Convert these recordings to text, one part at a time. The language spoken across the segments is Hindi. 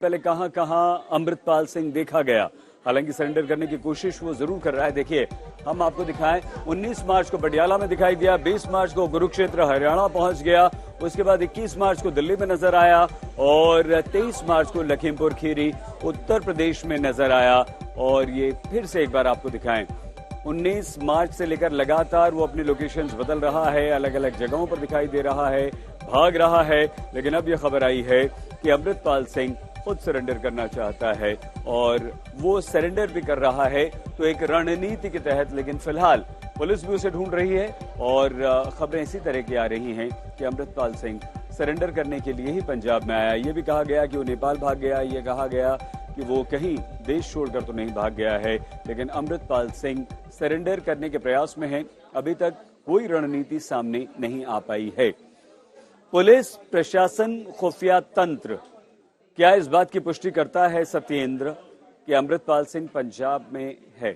पहले कहां कहां अमृतपाल सिंह देखा गया। हालांकि सरेंडर करने की कोशिश वो जरूर कर रहा है। देखिए, हम आपको दिखाएं, 19 मार्च को पटियाला में दिखाई दिया, 20 मार्च को कुरुक्षेत्र हरियाणा पहुंच गया, उसके बाद 21 मार्च को दिल्ली में नजर आया और 23 मार्च को लखीमपुर खीरी उत्तर प्रदेश में नजर आया। और ये फिर से एक बार आपको दिखाएं, 19 मार्च से लेकर लगातार वो अपनी लोकेशंस बदल रहा है, अलग अलग जगहों पर दिखाई दे रहा है, भाग रहा है। लेकिन अब यह खबर आई है कि अमृतपाल सिंह खुद सरेंडर करना चाहता है और वो सरेंडर भी कर रहा है तो एक रणनीति के तहत। लेकिन फिलहाल पुलिस भी उसे ढूंढ रही है और खबरें इसी तरह की आ रही हैं कि अमृतपाल सिंह सरेंडर करने के लिए ही पंजाब में आया। ये भी कहा गया कि वो नेपाल भाग गया, ये कहा गया कि वो कहीं देश छोड़कर तो नहीं भाग गया है। लेकिन अमृतपाल सिंह सरेंडर करने के प्रयास में है। अभी तक कोई रणनीति सामने नहीं आ पाई है। पुलिस प्रशासन खुफिया तंत्र क्या इस बात की पुष्टि करता है सत्येंद्र कि अमृतपाल सिंह पंजाब में है?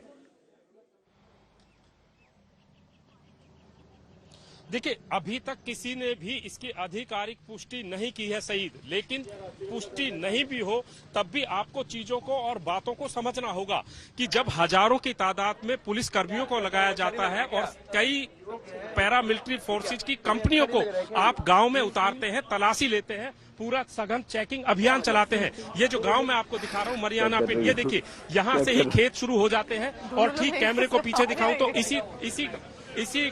देखिए, अभी तक किसी ने भी इसकी आधिकारिक पुष्टि नहीं की है सईद, लेकिन पुष्टि नहीं भी हो तब भी आपको चीजों को और बातों को समझना होगा कि जब हजारों की तादाद में पुलिस कर्मियों को लगाया जाता है और कई पैरामिलिट्री फोर्सेज की कंपनियों को आप गांव में उतारते हैं, तलाशी लेते हैं, पूरा सघन चेकिंग अभियान चलाते हैं। ये जो गांव मैं आपको दिखा रहा हूँ मरियाना पे, ये देखिए, यहाँ से ही खेत शुरू हो जाते हैं और ठीक कैमरे को पीछे दिखाऊं तो इसी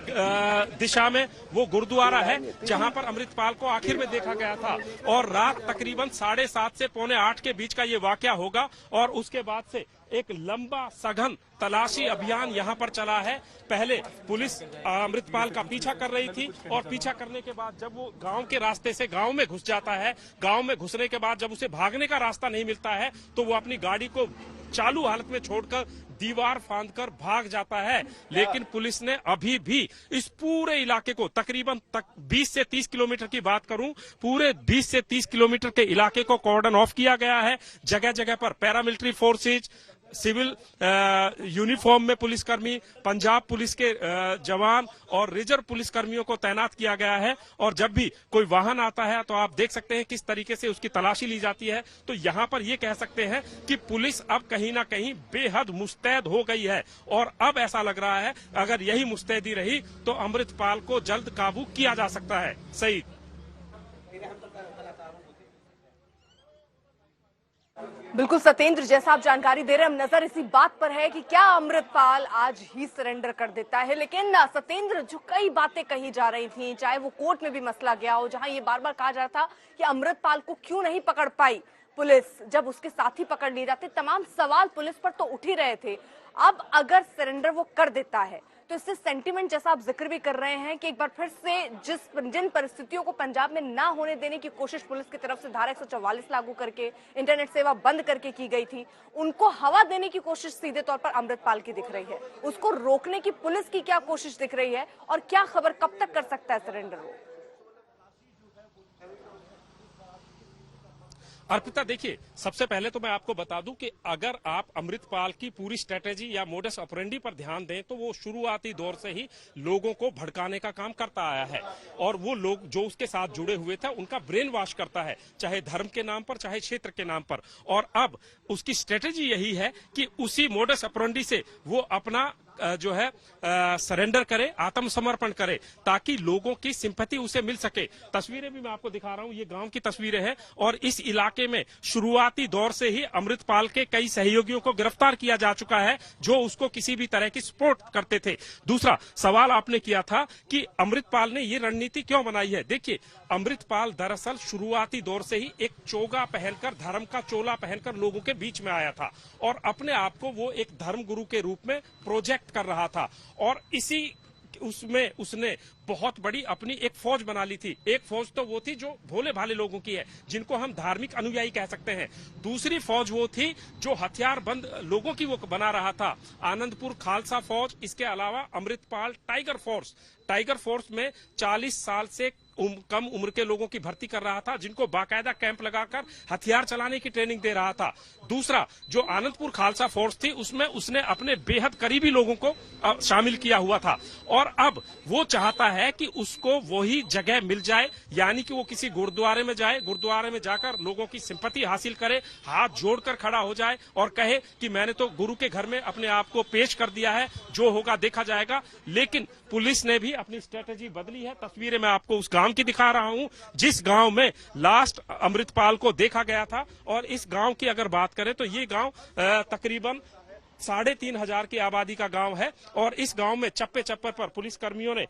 दिशा में वो गुरुद्वारा है जहां पर अमृतपाल को आखिर में देखा गया था। और रात तकरीबन 7:30 से 7:45 के बीच का ये वाकया होगा और उसके बाद से एक लंबा सघन तलाशी अभियान यहां पर चला है। पहले पुलिस अमृतपाल का पीछा कर रही थी और पीछा करने के बाद जब वो गांव के रास्ते से गांव में घुस जाता है, गांव में घुसने के बाद जब उसे भागने का रास्ता नहीं मिलता है तो वो अपनी गाड़ी को चालू हालत में छोड़कर दीवार फांदकर भाग जाता है। लेकिन पुलिस ने अभी भी इस पूरे इलाके को तकरीबन 20 से 30 किलोमीटर की बात करूं, पूरे 20 से 30 किलोमीटर के इलाके को कॉर्डन ऑफ किया गया है। जगह जगह पर पैरामिलिट्री फोर्सेज, सिविल यूनिफॉर्म में पुलिसकर्मी, पंजाब पुलिस के जवान और रिजर्व पुलिसकर्मियों को तैनात किया गया है। और जब भी कोई वाहन आता है तो आप देख सकते हैं किस तरीके से उसकी तलाशी ली जाती है। तो यहाँ पर ये कह सकते हैं कि पुलिस अब कहीं ना कहीं बेहद मुस्तैद हो गई है और अब ऐसा लग रहा है अगर यही मुस्तैदी रही तो अमृतपाल को जल्द काबू किया जा सकता है। सईद, बिल्कुल सत्येंद्र, जैसा आप जानकारी दे रहे हैं, हम नजर इसी बात पर है कि क्या अमृतपाल आज ही सरेंडर कर देता है। लेकिन सत्येंद्र, जो कई बातें कही जा रही थी, चाहे वो कोर्ट में भी मसला गया हो, जहां ये बार बार कहा जा रहा था कि अमृतपाल को क्यों नहीं पकड़ पाई पुलिस, जब उसके साथी पकड़ लिए जाते, तमाम सवाल पुलिस पर तो उठ ही रहे थे। अब अगर सरेंडर वो कर देता है तो इससे सेंटीमेंट, जैसा आप जिक्र भी कर रहे हैं कि एक बार फिर से जिन परिस्थितियों को पंजाब में ना होने देने की कोशिश पुलिस की तरफ से धारा 144 लागू करके इंटरनेट सेवा बंद करके की गई थी, उनको हवा देने की कोशिश सीधे तौर पर अमृतपाल की दिख रही है। उसको रोकने की पुलिस की क्या कोशिश दिख रही है और क्या खबर कब तक कर सकता है सरेंडर वो? अर्पिता, देखिए, सबसे पहले तो मैं आपको बता दूं कि अगर आप अमृतपाल की पूरी स्ट्रेटेजी या मोडस ऑपरेंडी पर ध्यान दें तो वो शुरुआती दौर से ही लोगों को भड़काने का काम करता आया है और वो लोग जो उसके साथ जुड़े हुए थे उनका ब्रेन वॉश करता है, चाहे धर्म के नाम पर चाहे क्षेत्र के नाम पर। और अब उसकी स्ट्रेटेजी यही है कि उसी मोडस ऑपरेंडी से वो अपना जो है सरेंडर करे, आत्मसमर्पण करे, ताकि लोगों की सिंपैथी उसे मिल सके। तस्वीरें भी मैं आपको दिखा रहा हूं, ये गांव की तस्वीरें हैं और इस इलाके में शुरुआती दौर से ही अमृतपाल के कई सहयोगियों को गिरफ्तार किया जा चुका है जो उसको किसी भी तरह की सपोर्ट करते थे। दूसरा सवाल आपने किया था कि अमृतपाल ने ये रणनीति क्यों बनाई है। देखिए, अमृतपाल दरअसल शुरुआती दौर से ही एक चोगा पहनकर, धर्म का चोला पहनकर लोगों के बीच में आया था और अपने आप को वो एक धर्म गुरु के रूप में प्रोजेक्ट कर रहा था और इसी उसमें उसने बहुत बड़ी अपनी एक फौज बना ली थी। एक फौज तो वो थी जो भोले भाले लोगों की है, जिनको हम धार्मिक अनुयायी कह सकते हैं। दूसरी फौज वो थी जो हथियारबंद लोगों की वो बना रहा था, आनंदपुर खालसा फौज। इसके अलावा अमृतपाल टाइगर फोर्स में 40 साल से कम उम्र के लोगों की भर्ती कर रहा था, जिनको बाकायदा कैंप लगाकर हथियार चलाने की ट्रेनिंग दे रहा था। दूसरा, जो आनंदपुर खालसा फोर्स थी उसमें उसने अपने बेहद करीबी लोगों को शामिल किया हुआ था, और अब वो चाहता है कि उसको वही जगह मिल जाए, यानी कि वो किसी गुरुद्वारे में जाए, गुरुद्वारे में जाकर लोगों की सिंपैथी हासिल करे, हाथ जोड़कर खड़ा हो जाए और कहे कि मैंने तो गुरु के घर में अपने आप को पेश कर दिया है, जो होगा देखा जाएगा। लेकिन पुलिस ने भी अपनी स्ट्रेटेजी बदली है। तस्वीरें मैं आपको उस गांव की दिखा रहा हूं जिस गांव में लास्ट अमृतपाल को देखा गया था, और इस गांव की अगर बात करें तो ये गांव तकरीबन 3,500 की आबादी का गांव है, और इस गांव में चप्पे चप्पे पर पुलिस कर्मियों ने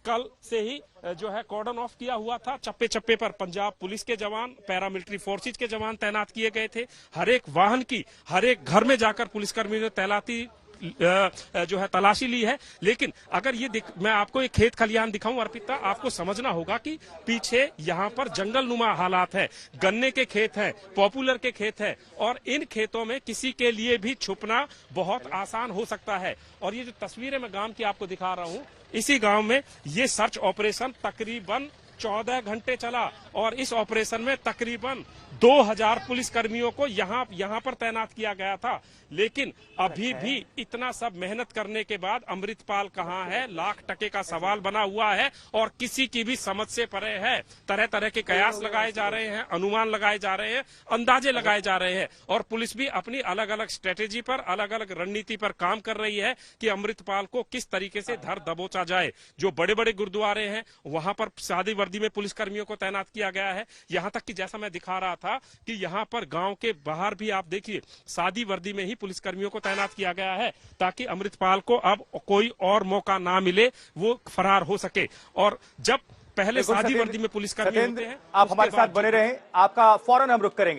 कल से ही जो है कॉर्डन ऑफ किया हुआ था। चप्पे चप्पे पर पंजाब पुलिस के जवान, पैरामिलिट्री फोर्सेज के जवान तैनात किए गए थे। हर एक वाहन की, हर एक घर में जाकर पुलिसकर्मियों ने तैनाती जो है तलाशी ली है। लेकिन अगर ये मैं आपको एक खेत खलिहान दिखाऊं अर्पिता, आपको समझना होगा कि पीछे यहाँ पर जंगल नुमा हालात है, गन्ने के खेत हैं, पॉपुलर के खेत है, और इन खेतों में किसी के लिए भी छुपना बहुत आसान हो सकता है। और ये जो तस्वीरें मैं गांव की आपको दिखा रहा हूँ, इसी गांव में ये सर्च ऑपरेशन तकरीबन 14 घंटे चला, और इस ऑपरेशन में तकरीबन 2000 पुलिसकर्मियों को यहाँ पर तैनात किया गया था। लेकिन अभी भी इतना सब मेहनत करने के बाद अमृतपाल कहाँ है, लाख टके का सवाल बना हुआ है, और किसी की भी समझ से परे है। तरह तरह के कयास लगाए जा रहे हैं, अनुमान लगाए जा रहे हैं, अंदाजे लगाए जा रहे हैं, और पुलिस भी अपनी अलग अलग स्ट्रेटेजी पर, अलग अलग रणनीति पर काम कर रही है कि अमृतपाल को किस तरीके से धर दबोचा जाए। जो बड़े बड़े गुरुद्वारे हैं वहां पर सादी वर्दी में पुलिसकर्मियों को तैनात किया गया है। यहां तक कि जैसा मैं दिखा रहा था कि यहां पर गांव के बाहर भी आप देखिए सादी वर्दी में ही पुलिसकर्मियों को तैनात किया गया है, ताकि अमृतपाल को अब कोई और मौका ना मिले, वो फरार हो सके। और जब पहले सादी वर्दी में पुलिसकर्मी होते हैं, आप हमारे साथ बने रहें, आपका फौरन हम रुख करेंगे।